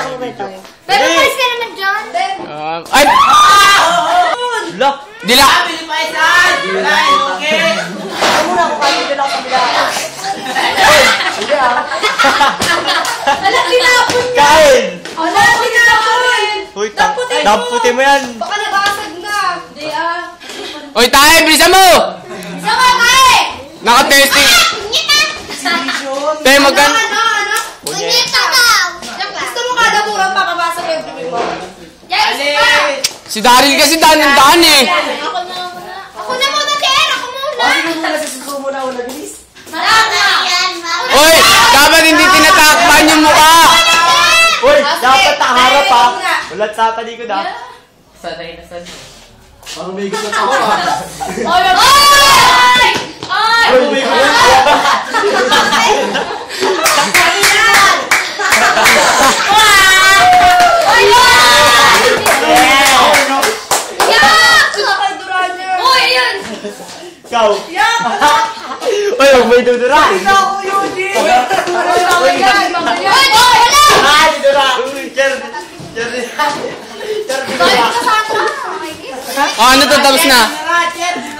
tayo. Pero mais ka naman dyan. Ay! Lock! Dila! Pilipasan! Wala, okay! Ako muna ako kayo din ako sa bila. Hindi Alam, tinapon niya. Kain! Alam, tinapon. Uy, damputin mo yan! Baka nabasag na. Hindi Uy, tayo! Bilisan mo! Isa ka, Kai! Naka-testing! Tayo, magkan... Ano? Punyeta daw. Gusto mo kada kurang makabasag yung bibig mo? Yes! Si Daryl kasi daan ng daan eh! Ako na muna. Ako na muna, Ken! Ako muna! Kasi kung talaga susuko mo na una, bilis. Marami! Uy! Dapat hindi tinatakpan yung mukha! Uy, dapat nakaharap ha! Ulat sa talikod ha! Sanay na sanay. Parang may gusto ako ha. Oy! Oy! Uy, may kulit! Uy, ayun! Ikaw! Uy, huwag may duduran! Ako yun, Jim! Uy, wala! Ah, dudura! Uy, Jerry! Jerry! Dahil ka sa akin. Oh, ano to? Tapos na? Ratchet!